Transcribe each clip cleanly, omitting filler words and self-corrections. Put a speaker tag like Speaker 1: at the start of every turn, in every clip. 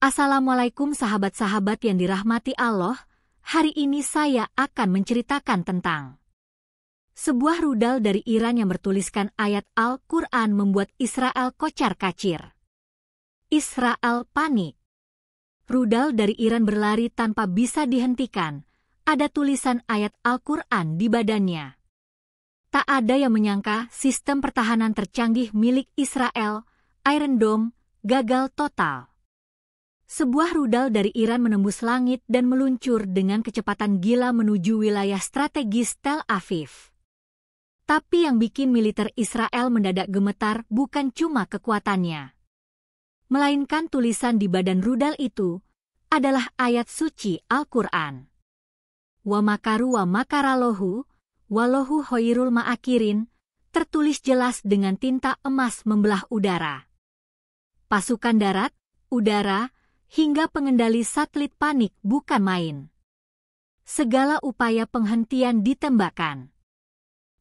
Speaker 1: Assalamualaikum sahabat-sahabat yang dirahmati Allah. Hari ini saya akan menceritakan tentang sebuah rudal dari Iran yang bertuliskan ayat Al-Quran membuat Israel kocar-kacir. Israel panik. Rudal dari Iran berlari tanpa bisa dihentikan. Ada tulisan ayat Al-Quran di badannya. Tak ada yang menyangka sistem pertahanan tercanggih milik Israel, Iron Dome, gagal total. Sebuah rudal dari Iran menembus langit dan meluncur dengan kecepatan gila menuju wilayah strategis Tel Aviv. Tapi yang bikin militer Israel mendadak gemetar bukan cuma kekuatannya, melainkan tulisan di badan rudal itu adalah ayat suci Al-Quran. Wa makaru wa makarallahu, wallahu khairul ma'akirin, tertulis jelas dengan tinta emas membelah udara. Pasukan darat, udara, hingga pengendali satelit panik bukan main. Segala upaya penghentian ditembakkan.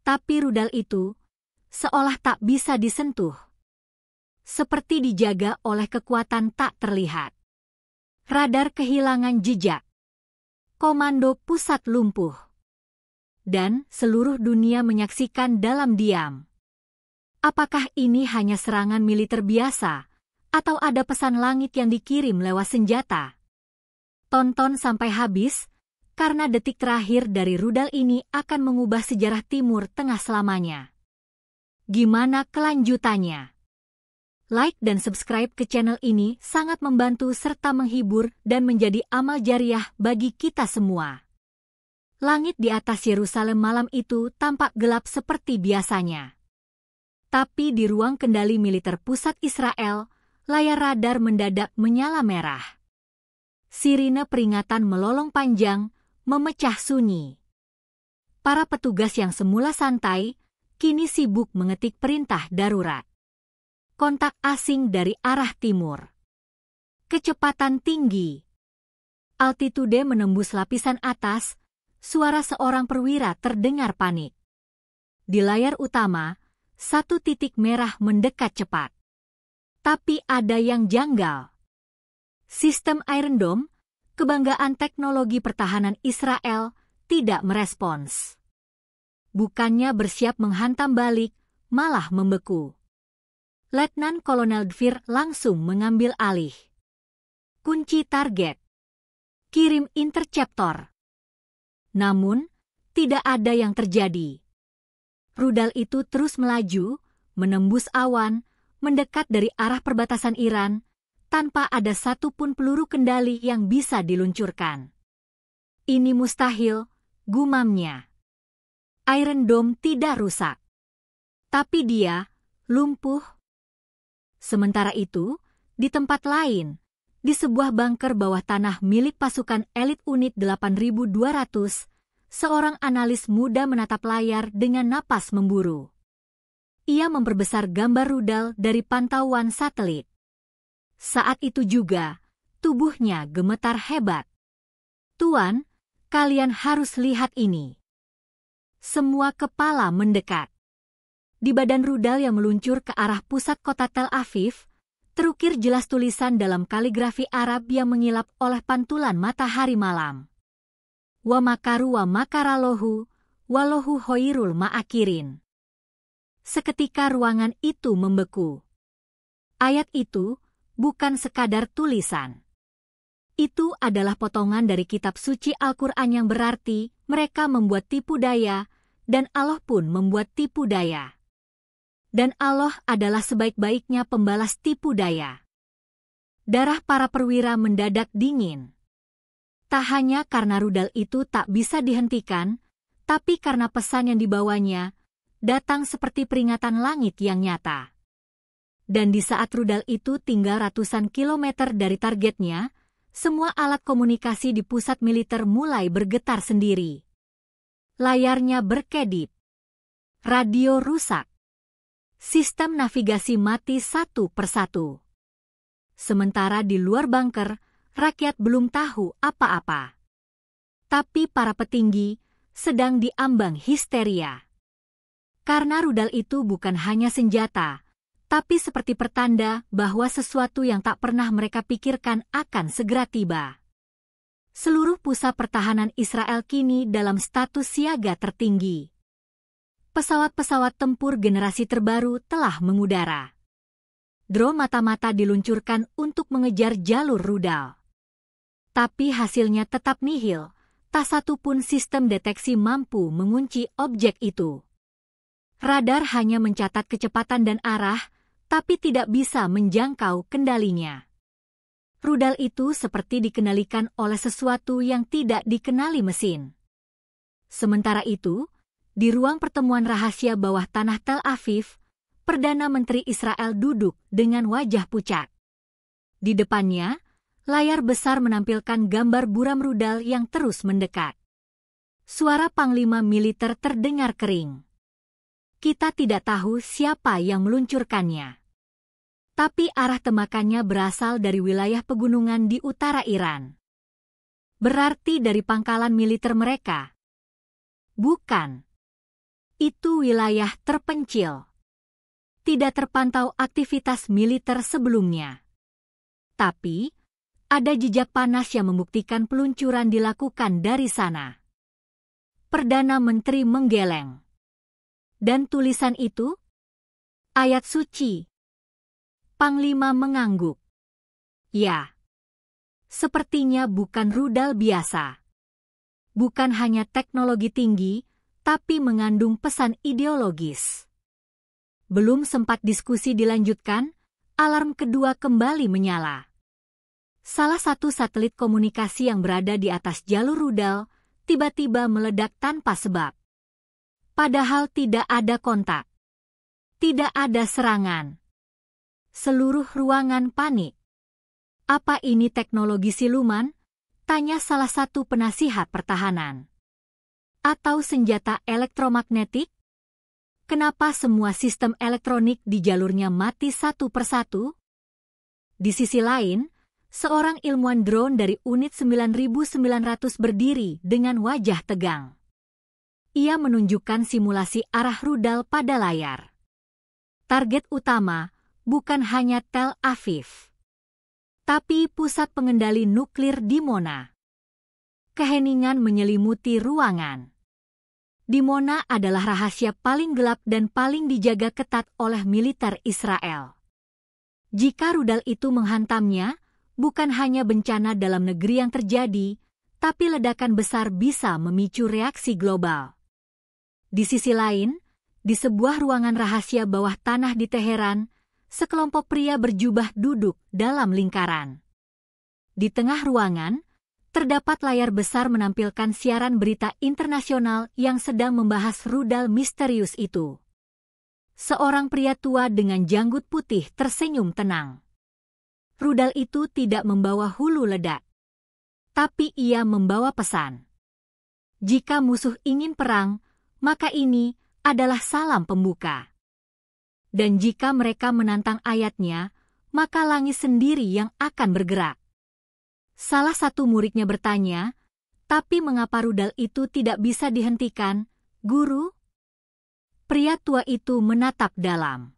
Speaker 1: Tapi rudal itu seolah tak bisa disentuh. Seperti dijaga oleh kekuatan tak terlihat. Radar kehilangan jejak. Komando pusat lumpuh. Dan seluruh dunia menyaksikan dalam diam. Apakah ini hanya serangan militer biasa? Atau ada pesan langit yang dikirim lewat senjata? Tonton sampai habis, karena detik terakhir dari rudal ini akan mengubah sejarah Timur Tengah selamanya. Gimana kelanjutannya? Like dan subscribe ke channel ini sangat membantu serta menghibur dan menjadi amal jariah bagi kita semua. Langit di atas Yerusalem malam itu tampak gelap seperti biasanya. Tapi di ruang kendali militer pusat Israel, layar radar mendadak menyala merah. Sirine peringatan melolong panjang, memecah sunyi. Para petugas yang semula santai, kini sibuk mengetik perintah darurat. Kontak asing dari arah timur. Kecepatan tinggi. Altitude menembus lapisan atas, suara seorang perwira terdengar panik. Di layar utama, satu titik merah mendekat cepat. Tapi ada yang janggal. Sistem Iron Dome, kebanggaan teknologi pertahanan Israel, tidak merespons. Bukannya bersiap menghantam balik, malah membeku. Letnan Kolonel Dvir langsung mengambil alih. Kunci target. Kirim interceptor. Namun, tidak ada yang terjadi. Rudal itu terus melaju, menembus awan, mendekat dari arah perbatasan Iran, tanpa ada satupun peluru kendali yang bisa diluncurkan. Ini mustahil, gumamnya. Iron Dome tidak rusak. Tapi dia lumpuh. Sementara itu, di tempat lain, di sebuah bunker bawah tanah milik pasukan elit unit 8200, seorang analis muda menatap layar dengan napas memburu. Ia memperbesar gambar rudal dari pantauan satelit. Saat itu juga, tubuhnya gemetar hebat. Tuan, kalian harus lihat ini. Semua kepala mendekat. Di badan rudal yang meluncur ke arah pusat kota Tel Aviv, terukir jelas tulisan dalam kaligrafi Arab yang mengilap oleh pantulan matahari malam. Wa makaru wa makarallahu, wallahu khairul ma'akirin. Seketika ruangan itu membeku. Ayat itu bukan sekadar tulisan. Itu adalah potongan dari kitab suci Al-Quran yang berarti mereka membuat tipu daya, dan Allah pun membuat tipu daya. Dan Allah adalah sebaik-baiknya pembalas tipu daya. Darah para perwira mendadak dingin. Tak hanya karena rudal itu tak bisa dihentikan, tapi karena pesan yang dibawanya datang seperti peringatan langit yang nyata. Dan di saat rudal itu tinggal ratusan kilometer dari targetnya, semua alat komunikasi di pusat militer mulai bergetar sendiri. Layarnya berkedip. Radio rusak. Sistem navigasi mati satu persatu. Sementara di luar bunker, rakyat belum tahu apa-apa. Tapi para petinggi sedang diambang histeria. Karena rudal itu bukan hanya senjata, tapi seperti pertanda bahwa sesuatu yang tak pernah mereka pikirkan akan segera tiba. Seluruh pusat pertahanan Israel kini dalam status siaga tertinggi. Pesawat-pesawat tempur generasi terbaru telah mengudara. Drone mata-mata diluncurkan untuk mengejar jalur rudal. Tapi hasilnya tetap nihil, tak satu pun sistem deteksi mampu mengunci objek itu. Radar hanya mencatat kecepatan dan arah, tapi tidak bisa menjangkau kendalinya. Rudal itu seperti dikendalikan oleh sesuatu yang tidak dikenali mesin. Sementara itu, di ruang pertemuan rahasia bawah tanah Tel Aviv, Perdana Menteri Israel duduk dengan wajah pucat. Di depannya, layar besar menampilkan gambar buram rudal yang terus mendekat. Suara Panglima Militer terdengar kering. Kita tidak tahu siapa yang meluncurkannya. Tapi arah tembakannya berasal dari wilayah pegunungan di utara Iran. Berarti dari pangkalan militer mereka? Bukan. Itu wilayah terpencil. Tidak terpantau aktivitas militer sebelumnya. Tapi, ada jejak panas yang membuktikan peluncuran dilakukan dari sana. Perdana Menteri menggeleng. Dan tulisan itu? Ayat suci. Panglima mengangguk. Ya. Sepertinya bukan rudal biasa. Bukan hanya teknologi tinggi, tapi mengandung pesan ideologis. Belum sempat diskusi dilanjutkan, alarm kedua kembali menyala. Salah satu satelit komunikasi yang berada di atas jalur rudal tiba-tiba meledak tanpa sebab. Padahal tidak ada kontak. Tidak ada serangan. Seluruh ruangan panik. Apa ini teknologi siluman? Tanya salah satu penasihat pertahanan. Atau senjata elektromagnetik? Kenapa semua sistem elektronik di jalurnya mati satu persatu? Di sisi lain, seorang ilmuwan drone dari unit 9900 berdiri dengan wajah tegang. Ia menunjukkan simulasi arah rudal pada layar. Target utama bukan hanya Tel Aviv, tapi pusat pengendali nuklir Dimona. Keheningan menyelimuti ruangan. Dimona adalah rahasia paling gelap dan paling dijaga ketat oleh militer Israel. Jika rudal itu menghantamnya, bukan hanya bencana dalam negeri yang terjadi, tapi ledakan besar bisa memicu reaksi global. Di sisi lain, di sebuah ruangan rahasia bawah tanah di Teheran, sekelompok pria berjubah duduk dalam lingkaran. Di tengah ruangan, terdapat layar besar menampilkan siaran berita internasional yang sedang membahas rudal misterius itu. Seorang pria tua dengan janggut putih tersenyum tenang. Rudal itu tidak membawa hulu ledak, tapi ia membawa pesan. Jika musuh ingin perang, maka ini adalah salam pembuka. Dan jika mereka menantang ayatnya, maka langit sendiri yang akan bergerak. Salah satu muridnya bertanya, tapi mengapa rudal itu tidak bisa dihentikan, guru? Pria tua itu menatap dalam.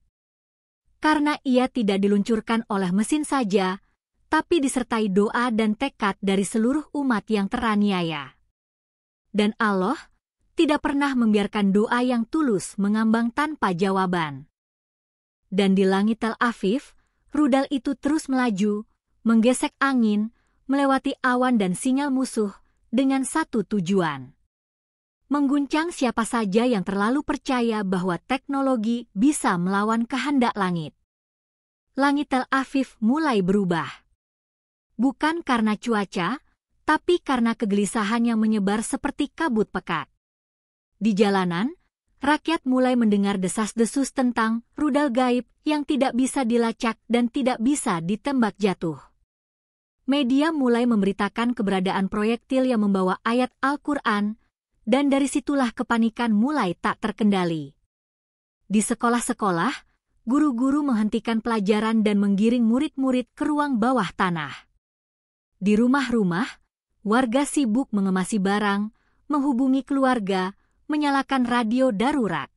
Speaker 1: Karena ia tidak diluncurkan oleh mesin saja, tapi disertai doa dan tekad dari seluruh umat yang teraniaya. Dan Allah tidak pernah membiarkan doa yang tulus mengambang tanpa jawaban. Dan di langit Tel Aviv, rudal itu terus melaju, menggesek angin, melewati awan dan sinyal musuh dengan satu tujuan. Mengguncang siapa saja yang terlalu percaya bahwa teknologi bisa melawan kehendak langit. Langit Tel Aviv mulai berubah. Bukan karena cuaca, tapi karena kegelisahan yang menyebar seperti kabut pekat. Di jalanan, rakyat mulai mendengar desas-desus tentang rudal gaib yang tidak bisa dilacak dan tidak bisa ditembak jatuh. Media mulai memberitakan keberadaan proyektil yang membawa ayat Al-Quran, dan dari situlah kepanikan mulai tak terkendali. Di sekolah-sekolah, guru-guru menghentikan pelajaran dan menggiring murid-murid ke ruang bawah tanah. Di rumah-rumah, warga sibuk mengemasi barang, menghubungi keluarga, menyalakan radio darurat.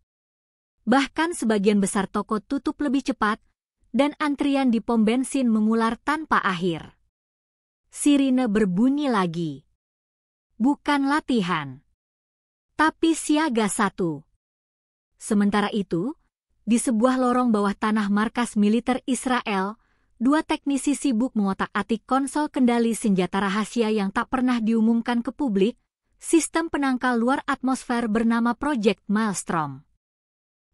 Speaker 1: Bahkan sebagian besar toko tutup lebih cepat, dan antrian di pom bensin mengular tanpa akhir. Sirine berbunyi lagi. Bukan latihan, tapi siaga 1. Sementara itu, di sebuah lorong bawah tanah markas militer Israel, 2 teknisi sibuk mengotak-atik konsol kendali senjata rahasia yang tak pernah diumumkan ke publik, sistem penangkal luar atmosfer bernama Project Maelstrom.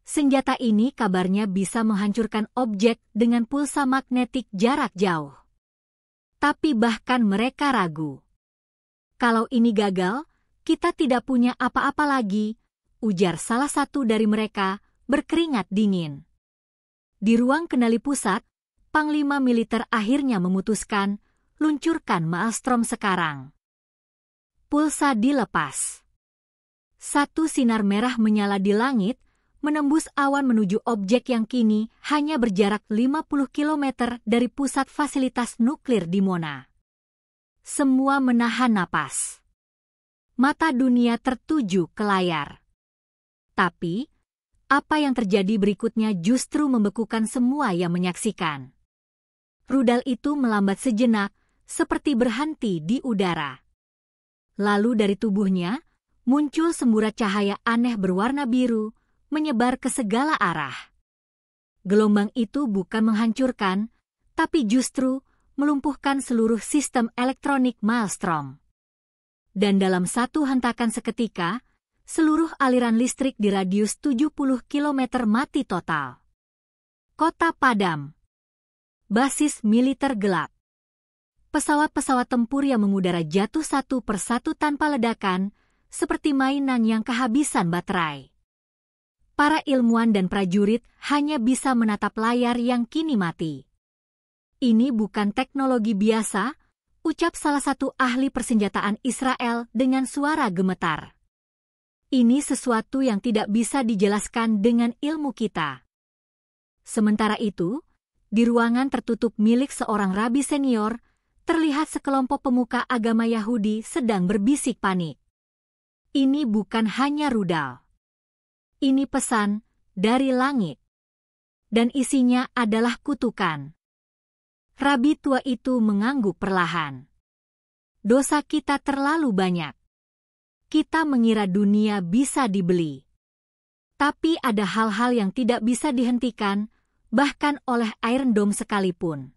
Speaker 1: Senjata ini kabarnya bisa menghancurkan objek dengan pulsa magnetik jarak jauh. Tapi bahkan mereka ragu. Kalau ini gagal, kita tidak punya apa-apa lagi, ujar salah satu dari mereka, berkeringat dingin. Di ruang kendali pusat, Panglima Militer akhirnya memutuskan, luncurkan Maelstrom sekarang. Pulsa dilepas. Satu sinar merah menyala di langit, menembus awan menuju objek yang kini hanya berjarak 50 km dari pusat fasilitas nuklir di Mona. Semua menahan napas. Mata dunia tertuju ke layar. Tapi, apa yang terjadi berikutnya justru membekukan semua yang menyaksikan. Rudal itu melambat sejenak, seperti berhenti di udara. Lalu dari tubuhnya, muncul semburat cahaya aneh berwarna biru, menyebar ke segala arah. Gelombang itu bukan menghancurkan, tapi justru melumpuhkan seluruh sistem elektronik Maelstrom. Dan dalam satu hentakan seketika, seluruh aliran listrik di radius 70 km mati total. Kota padam. Basis militer gelap. Pesawat-pesawat tempur yang mengudara jatuh satu persatu tanpa ledakan, seperti mainan yang kehabisan baterai. Para ilmuwan dan prajurit hanya bisa menatap layar yang kini mati. Ini bukan teknologi biasa, ucap salah satu ahli persenjataan Israel dengan suara gemetar. Ini sesuatu yang tidak bisa dijelaskan dengan ilmu kita. Sementara itu, di ruangan tertutup milik seorang rabi senior, terlihat sekelompok pemuka agama Yahudi sedang berbisik panik. Ini bukan hanya rudal. Ini pesan dari langit. Dan isinya adalah kutukan. Rabi tua itu mengangguk perlahan. Dosa kita terlalu banyak. Kita mengira dunia bisa dibeli. Tapi ada hal-hal yang tidak bisa dihentikan, bahkan oleh Iron Dome sekalipun.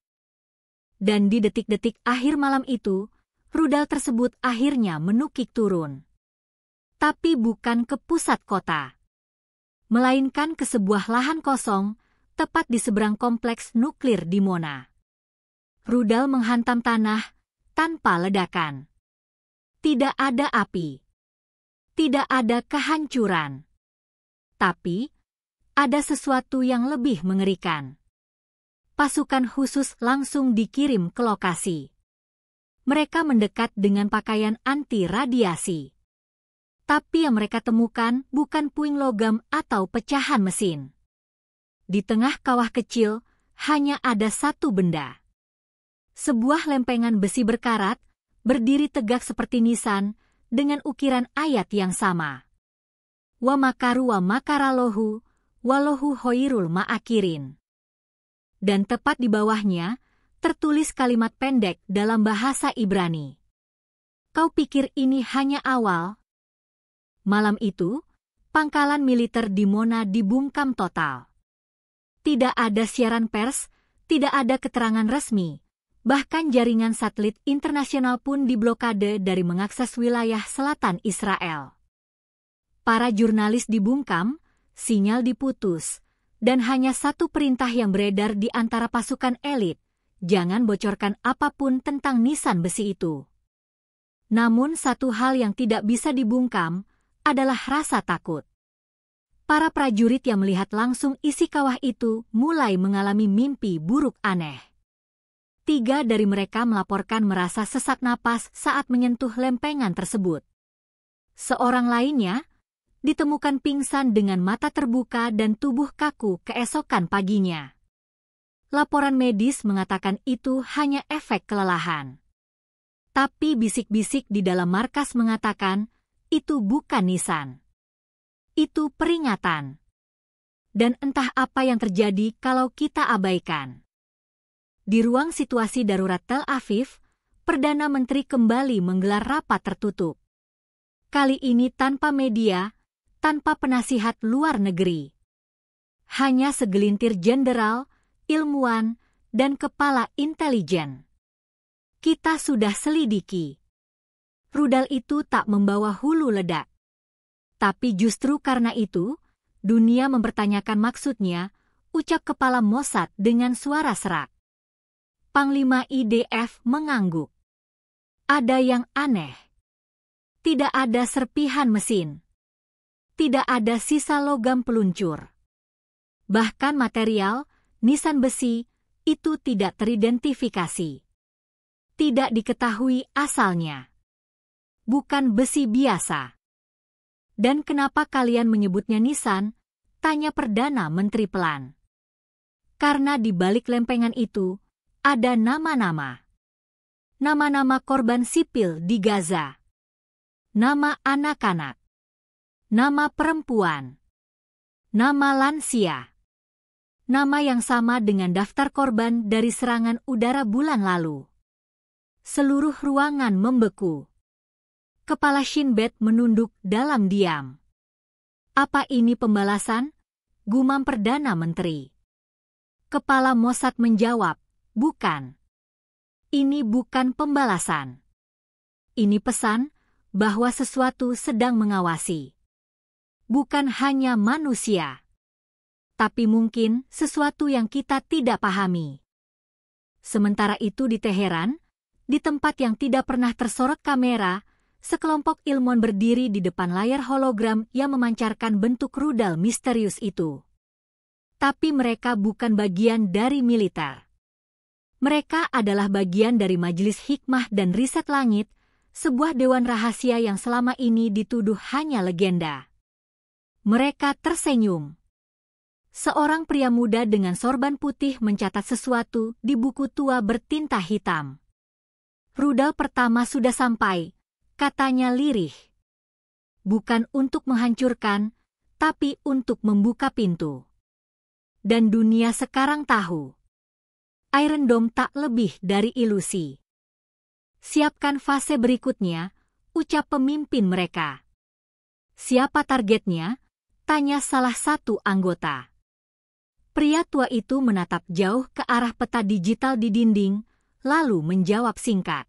Speaker 1: Dan di detik-detik akhir malam itu, rudal tersebut akhirnya menukik turun. Tapi bukan ke pusat kota, melainkan ke sebuah lahan kosong, tepat di seberang kompleks nuklir di Mona. Rudal menghantam tanah, tanpa ledakan. Tidak ada api. Tidak ada kehancuran. Tapi, ada sesuatu yang lebih mengerikan. Pasukan khusus langsung dikirim ke lokasi. Mereka mendekat dengan pakaian anti-radiasi. Tapi yang mereka temukan bukan puing logam atau pecahan mesin. Di tengah kawah kecil, hanya ada satu benda. Sebuah lempengan besi berkarat, berdiri tegak seperti nisan, dengan ukiran ayat yang sama. Wa makaru wa makaralohu, walahu hoirul ma'akirin. Dan tepat di bawahnya, tertulis kalimat pendek dalam bahasa Ibrani. Kau pikir ini hanya awal? Malam itu, pangkalan militer di Mona dibungkam total. Tidak ada siaran pers, tidak ada keterangan resmi, bahkan jaringan satelit internasional pun diblokade dari mengakses wilayah selatan Israel. Para jurnalis dibungkam, sinyal diputus, dan hanya satu perintah yang beredar di antara pasukan elit, jangan bocorkan apapun tentang nisan besi itu. Namun satu hal yang tidak bisa dibungkam, adalah rasa takut. Para prajurit yang melihat langsung isi kawah itu mulai mengalami mimpi buruk aneh. 3 dari mereka melaporkan merasa sesak napas saat menyentuh lempengan tersebut. Seorang lainnya ditemukan pingsan dengan mata terbuka dan tubuh kaku keesokan paginya. Laporan medis mengatakan itu hanya efek kelelahan. Tapi bisik-bisik di dalam markas mengatakan, itu bukan nisan. Itu peringatan. Dan entah apa yang terjadi kalau kita abaikan. Di ruang situasi darurat Tel Aviv, Perdana Menteri kembali menggelar rapat tertutup. Kali ini tanpa media, tanpa penasihat luar negeri. Hanya segelintir jenderal, ilmuwan, dan kepala intelijen. Kita sudah selidiki. Rudal itu tak membawa hulu ledak. Tapi justru karena itu, dunia mempertanyakan maksudnya, ucap Kepala Mossad dengan suara serak. Panglima IDF mengangguk. Ada yang aneh. Tidak ada serpihan mesin. Tidak ada sisa logam peluncur. Bahkan material, nisan besi, itu tidak teridentifikasi. Tidak diketahui asalnya. Bukan besi biasa. Dan kenapa kalian menyebutnya nisan? Tanya Perdana Menteri pelan. Karena di balik lempengan itu, ada nama-nama. Nama-nama korban sipil di Gaza. Nama anak-anak. Nama perempuan. Nama lansia. Nama yang sama dengan daftar korban dari serangan udara bulan lalu. Seluruh ruangan membeku. Kepala Shin Bet menunduk dalam diam. Apa ini pembalasan? Gumam Perdana Menteri. Kepala Mossad menjawab, bukan. Ini bukan pembalasan. Ini pesan bahwa sesuatu sedang mengawasi. Bukan hanya manusia. Tapi mungkin sesuatu yang kita tidak pahami. Sementara itu di Teheran, di tempat yang tidak pernah tersorot kamera, sekelompok ilmuwan berdiri di depan layar hologram yang memancarkan bentuk rudal misterius itu. Tapi mereka bukan bagian dari militer. Mereka adalah bagian dari Majelis Hikmah dan Riset Langit, sebuah dewan rahasia yang selama ini dituduh hanya legenda. Mereka tersenyum. Seorang pria muda dengan sorban putih mencatat sesuatu di buku tua bertinta hitam. Rudal pertama sudah sampai, katanya lirih. Bukan untuk menghancurkan, tapi untuk membuka pintu. Dan dunia sekarang tahu. Iron Dome tak lebih dari ilusi. Siapkan fase berikutnya, ucap pemimpin mereka. Siapa targetnya? Tanya salah satu anggota. Pria tua itu menatap jauh ke arah peta digital di dinding, lalu menjawab singkat.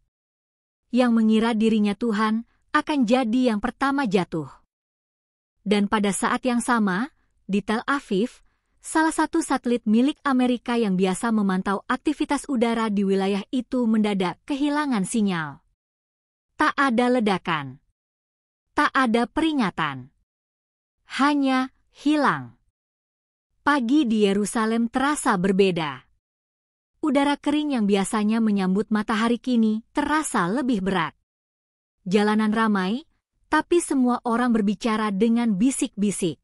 Speaker 1: Yang mengira dirinya Tuhan, akan jadi yang pertama jatuh. Dan pada saat yang sama, di Tel Aviv, salah satu satelit milik Amerika yang biasa memantau aktivitas udara di wilayah itu mendadak kehilangan sinyal. Tak ada ledakan. Tak ada peringatan. Hanya hilang. Pagi di Yerusalem terasa berbeda. Udara kering yang biasanya menyambut matahari kini terasa lebih berat. Jalanan ramai, tapi semua orang berbicara dengan bisik-bisik.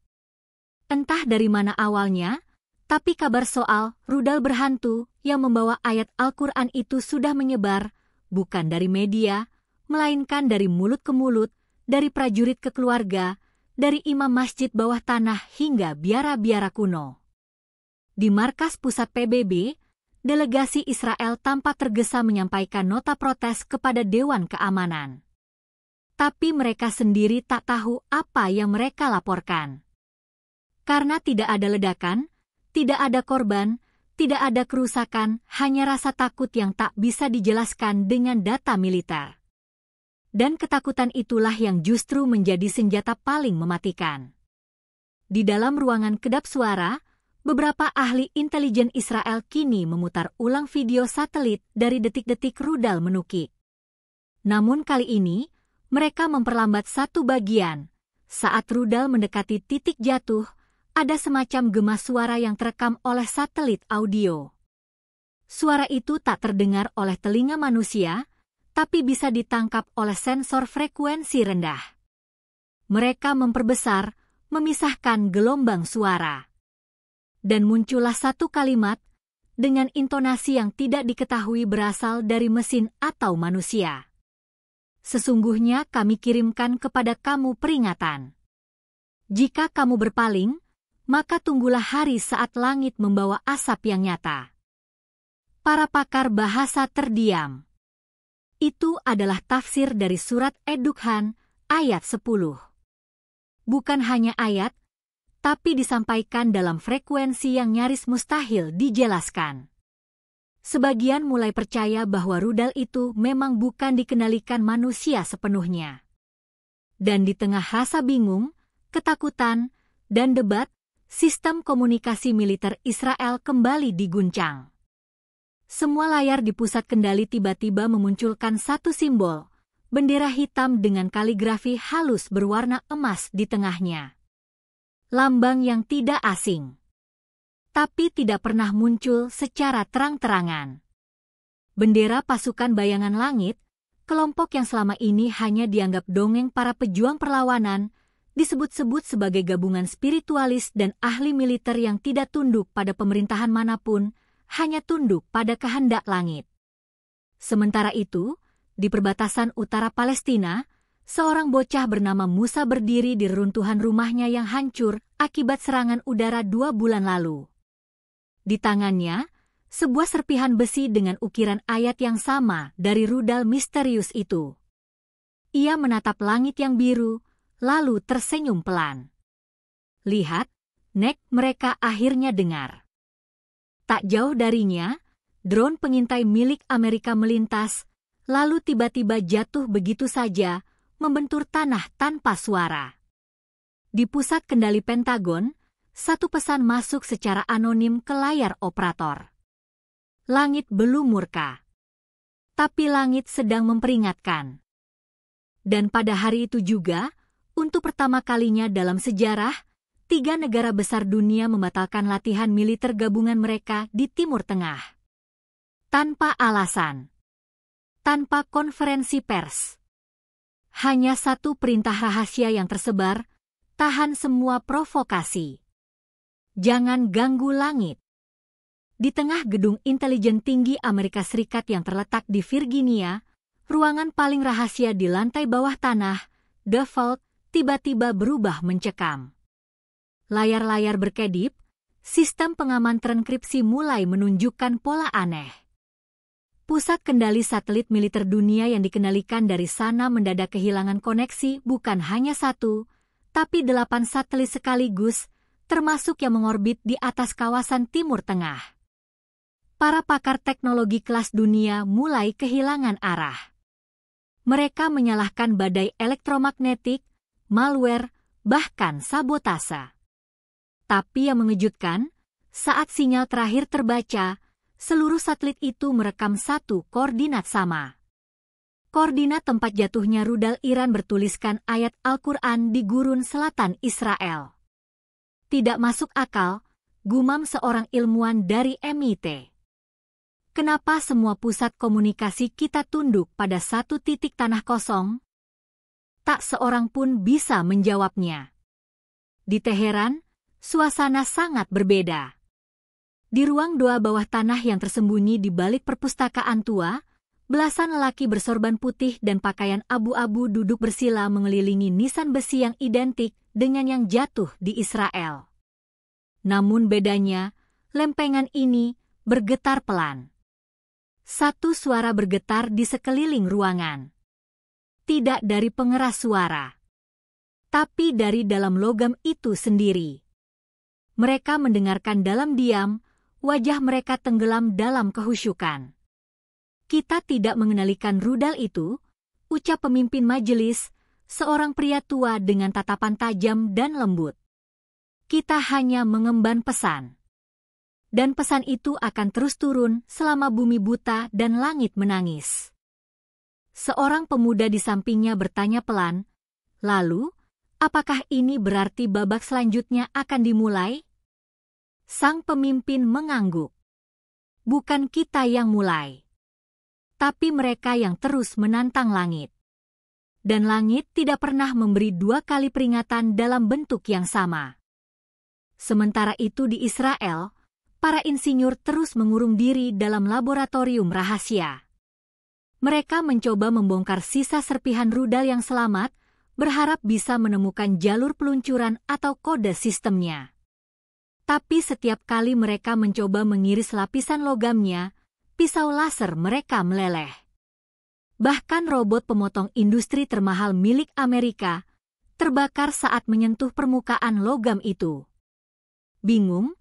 Speaker 1: Entah dari mana awalnya, tapi kabar soal rudal berhantu yang membawa ayat Al-Quran itu sudah menyebar, bukan dari media, melainkan dari mulut ke mulut, dari prajurit ke keluarga, dari imam masjid bawah tanah hingga biara-biara kuno. Di markas pusat PBB, delegasi Israel tampak tergesa menyampaikan nota protes kepada Dewan Keamanan. Tapi mereka sendiri tak tahu apa yang mereka laporkan. Karena tidak ada ledakan, tidak ada korban, tidak ada kerusakan, hanya rasa takut yang tak bisa dijelaskan dengan data militer. Dan ketakutan itulah yang justru menjadi senjata paling mematikan. Di dalam ruangan kedap suara, beberapa ahli intelijen Israel kini memutar ulang video satelit dari detik-detik rudal menukik. Namun kali ini, mereka memperlambat satu bagian. Saat rudal mendekati titik jatuh, ada semacam gema suara yang terekam oleh satelit audio. Suara itu tak terdengar oleh telinga manusia, tapi bisa ditangkap oleh sensor frekuensi rendah. Mereka memperbesar, memisahkan gelombang suara. Dan muncullah satu kalimat, dengan intonasi yang tidak diketahui berasal dari mesin atau manusia. Sesungguhnya kami kirimkan kepada kamu peringatan. Jika kamu berpaling, maka tunggulah hari saat langit membawa asap yang nyata. Para pakar bahasa terdiam. Itu adalah tafsir dari surat Ad-Dukhan ayat 10. Bukan hanya ayat, tapi disampaikan dalam frekuensi yang nyaris mustahil dijelaskan. Sebagian mulai percaya bahwa rudal itu memang bukan dikendalikan manusia sepenuhnya. Dan di tengah rasa bingung, ketakutan, dan debat, sistem komunikasi militer Israel kembali diguncang. Semua layar di pusat kendali tiba-tiba memunculkan satu simbol, bendera hitam dengan kaligrafi halus berwarna emas di tengahnya. Lambang yang tidak asing, tapi tidak pernah muncul secara terang-terangan. Bendera pasukan bayangan langit, kelompok yang selama ini hanya dianggap dongeng para pejuang perlawanan, disebut-sebut sebagai gabungan spiritualis dan ahli militer yang tidak tunduk pada pemerintahan manapun, hanya tunduk pada kehendak langit. Sementara itu, di perbatasan utara Palestina, seorang bocah bernama Musa berdiri di reruntuhan rumahnya yang hancur akibat serangan udara 2 bulan lalu. Di tangannya, sebuah serpihan besi dengan ukiran ayat yang sama dari rudal misterius itu. Ia menatap langit yang biru, lalu tersenyum pelan. Lihat, Nek, mereka akhirnya dengar. Tak jauh darinya, drone pengintai milik Amerika melintas, lalu tiba-tiba jatuh begitu saja, membentur tanah tanpa suara. Di pusat kendali Pentagon, satu pesan masuk secara anonim ke layar operator. Langit belum murka, tapi langit sedang memperingatkan. Dan pada hari itu juga, untuk pertama kalinya dalam sejarah, 3 negara besar dunia membatalkan latihan militer gabungan mereka di Timur Tengah. Tanpa alasan. Tanpa konferensi pers. Hanya satu perintah rahasia yang tersebar, tahan semua provokasi. Jangan ganggu langit. Di tengah gedung intelijen tinggi Amerika Serikat yang terletak di Virginia, ruangan paling rahasia di lantai bawah tanah, The Vault, tiba-tiba berubah mencekam. Layar-layar berkedip, sistem pengaman terenkripsi mulai menunjukkan pola aneh. Pusat kendali satelit militer dunia yang dikendalikan dari sana mendadak kehilangan koneksi bukan hanya 1, tapi 8 satelit sekaligus, termasuk yang mengorbit di atas kawasan Timur Tengah. Para pakar teknologi kelas dunia mulai kehilangan arah. Mereka menyalahkan badai elektromagnetik, malware, bahkan sabotase. Tapi yang mengejutkan, saat sinyal terakhir terbaca, seluruh satelit itu merekam satu koordinat sama. Koordinat tempat jatuhnya rudal Iran bertuliskan ayat Al-Quran di gurun selatan Israel. Tidak masuk akal, gumam seorang ilmuwan dari MIT. Kenapa semua pusat komunikasi kita tunduk pada satu titik tanah kosong? Tak seorang pun bisa menjawabnya. Di Teheran, suasana sangat berbeda. Di ruang doa bawah tanah yang tersembunyi di balik perpustakaan tua, belasan lelaki bersorban putih dan pakaian abu-abu duduk bersila mengelilingi nisan besi yang identik dengan yang jatuh di Israel. Namun bedanya, lempengan ini bergetar pelan. Satu suara bergetar di sekeliling ruangan. Tidak dari pengeras suara, tapi dari dalam logam itu sendiri. Mereka mendengarkan dalam diam, wajah mereka tenggelam dalam kehusyukan. Kita tidak mengenalikan rudal itu, ucap pemimpin majelis, seorang pria tua dengan tatapan tajam dan lembut. Kita hanya mengemban pesan. Dan pesan itu akan terus turun selama bumi buta dan langit menangis. Seorang pemuda di sampingnya bertanya pelan, lalu, apakah ini berarti babak selanjutnya akan dimulai? Sang pemimpin mengangguk. Bukan kita yang mulai, tapi mereka yang terus menantang langit. Dan langit tidak pernah memberi 2 kali peringatan dalam bentuk yang sama. Sementara itu di Israel, para insinyur terus mengurung diri dalam laboratorium rahasia. Mereka mencoba membongkar sisa serpihan rudal yang selamat, berharap bisa menemukan jalur peluncuran atau kode sistemnya. Tapi setiap kali mereka mencoba mengiris lapisan logamnya, pisau laser mereka meleleh. Bahkan robot pemotong industri termahal milik Amerika terbakar saat menyentuh permukaan logam itu. Bingung,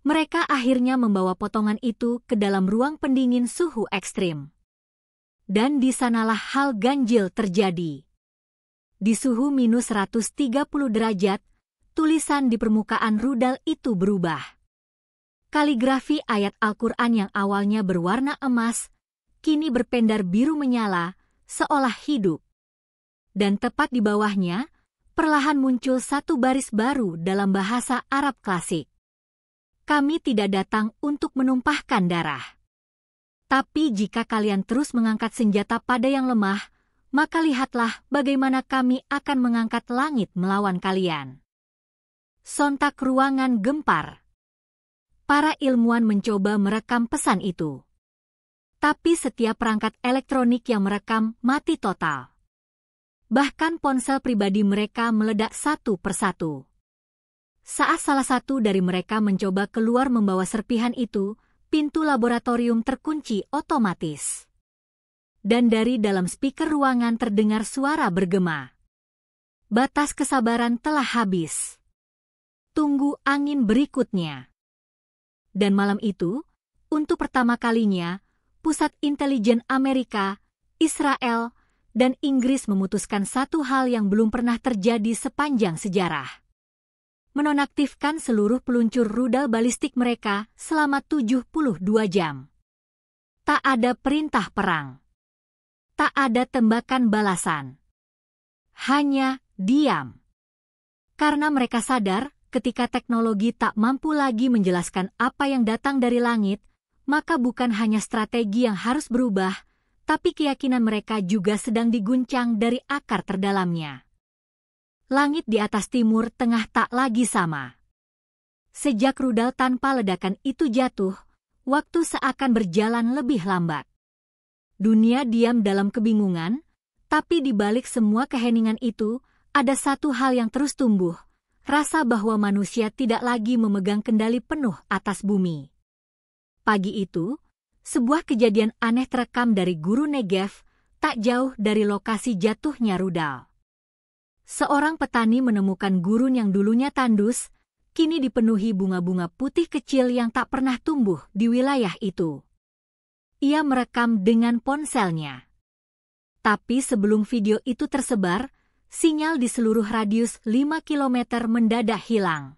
Speaker 1: mereka akhirnya membawa potongan itu ke dalam ruang pendingin suhu ekstrim. Dan di sanalah hal ganjil terjadi. Di suhu minus 130 derajat, tulisan di permukaan rudal itu berubah. Kaligrafi ayat Al-Quran yang awalnya berwarna emas, kini berpendar biru menyala, seolah hidup. Dan tepat di bawahnya, perlahan muncul satu baris baru dalam bahasa Arab klasik. Kami tidak datang untuk menumpahkan darah. Tapi jika kalian terus mengangkat senjata pada yang lemah, maka lihatlah bagaimana kami akan mengangkat langit melawan kalian. Sontak ruangan gempar. Para ilmuwan mencoba merekam pesan itu. Tapi setiap perangkat elektronik yang merekam mati total. Bahkan ponsel pribadi mereka meledak satu persatu. Saat salah satu dari mereka mencoba keluar membawa serpihan itu, pintu laboratorium terkunci otomatis. Dan dari dalam speaker ruangan terdengar suara bergema. Batas kesabaran telah habis. Tunggu angin berikutnya. Dan malam itu, untuk pertama kalinya, Pusat Intelijen Amerika, Israel, dan Inggris memutuskan satu hal yang belum pernah terjadi sepanjang sejarah. Menonaktifkan seluruh peluncur rudal balistik mereka selama 72 jam. Tak ada perintah perang. Tak ada tembakan balasan. Hanya diam. Karena mereka sadar, ketika teknologi tak mampu lagi menjelaskan apa yang datang dari langit, maka bukan hanya strategi yang harus berubah, tapi keyakinan mereka juga sedang diguncang dari akar terdalamnya. Langit di atas timur tengah tak lagi sama. Sejak rudal tanpa ledakan itu jatuh, waktu seakan berjalan lebih lambat. Dunia diam dalam kebingungan, tapi di balik semua keheningan itu, ada satu hal yang terus tumbuh, rasa bahwa manusia tidak lagi memegang kendali penuh atas bumi. Pagi itu, sebuah kejadian aneh terekam dari Guru Negev, tak jauh dari lokasi jatuhnya rudal. Seorang petani menemukan gurun yang dulunya tandus, kini dipenuhi bunga-bunga putih kecil yang tak pernah tumbuh di wilayah itu. Ia merekam dengan ponselnya. Tapi sebelum video itu tersebar, sinyal di seluruh radius 5 km mendadak hilang.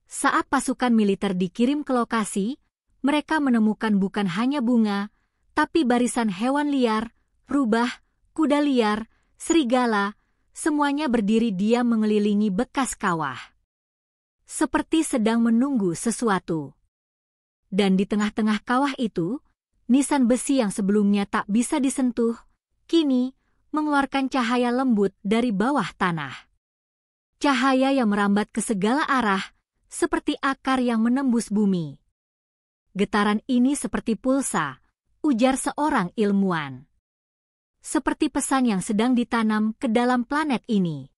Speaker 1: Saat pasukan militer dikirim ke lokasi, mereka menemukan bukan hanya bunga, tapi barisan hewan liar, rubah, kuda liar, serigala, semuanya berdiri diam mengelilingi bekas kawah. Seperti sedang menunggu sesuatu. Dan di tengah-tengah kawah itu, nisan besi yang sebelumnya tak bisa disentuh, kini mengeluarkan cahaya lembut dari bawah tanah. Cahaya yang merambat ke segala arah, seperti akar yang menembus bumi. Getaran ini seperti pulsa, ujar seorang ilmuwan. Seperti pesan yang sedang ditanam ke dalam planet ini.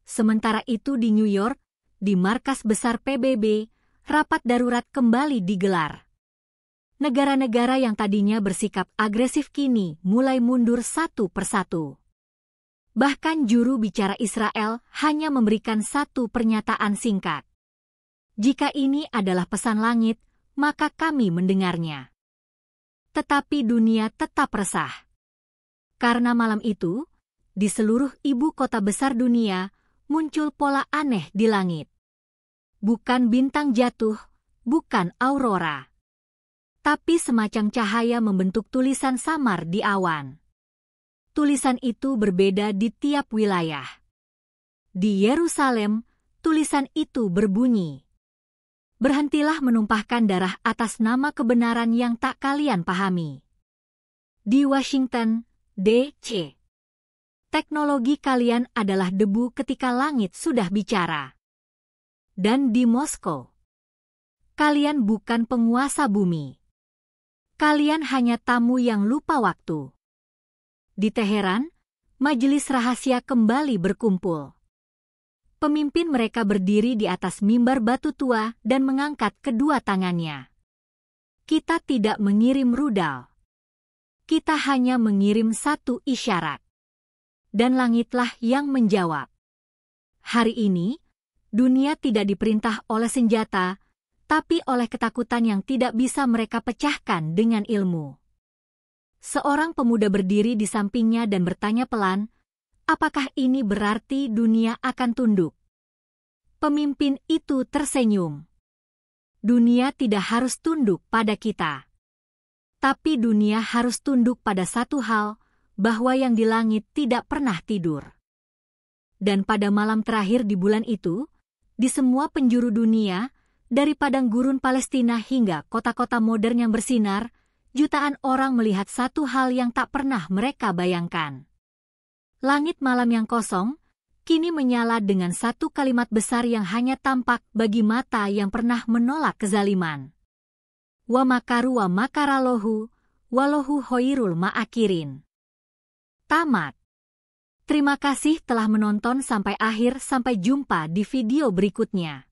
Speaker 1: Sementara itu di New York, di markas besar PBB, rapat darurat kembali digelar. Negara-negara yang tadinya bersikap agresif kini mulai mundur satu persatu. Bahkan juru bicara Israel hanya memberikan satu pernyataan singkat. Jika ini adalah pesan langit, maka kami mendengarnya. Tetapi dunia tetap resah. Karena malam itu, di seluruh ibu kota besar dunia, muncul pola aneh di langit. Bukan bintang jatuh, bukan aurora. Tapi semacam cahaya membentuk tulisan samar di awan. Tulisan itu berbeda di tiap wilayah. Di Yerusalem, tulisan itu berbunyi, "Berhentilah menumpahkan darah atas nama kebenaran yang tak kalian pahami." Di Washington, D.C., "Teknologi kalian adalah debu ketika langit sudah bicara." Dan di Moskow, "Kalian bukan penguasa bumi. Kalian hanya tamu yang lupa waktu." Di Teheran, majelis rahasia kembali berkumpul. Pemimpin mereka berdiri di atas mimbar batu tua dan mengangkat kedua tangannya. Kita tidak mengirim rudal. Kita hanya mengirim satu isyarat. Dan langitlah yang menjawab. Hari ini, dunia tidak diperintah oleh senjata, tapi oleh ketakutan yang tidak bisa mereka pecahkan dengan ilmu. Seorang pemuda berdiri di sampingnya dan bertanya pelan, apakah ini berarti dunia akan tunduk? Pemimpin itu tersenyum. Dunia tidak harus tunduk pada kita. Tapi dunia harus tunduk pada satu hal, bahwa yang di langit tidak pernah tidur. Dan pada malam terakhir di bulan itu, di semua penjuru dunia, dari padang gurun Palestina hingga kota-kota modern yang bersinar, jutaan orang melihat satu hal yang tak pernah mereka bayangkan. Langit malam yang kosong, kini menyala dengan satu kalimat besar yang hanya tampak bagi mata yang pernah menolak kezaliman. Wa makaru wa makarallahu, walahu khairul ma'akirin. Tamat. Terima kasih telah menonton sampai akhir. Sampai jumpa di video berikutnya.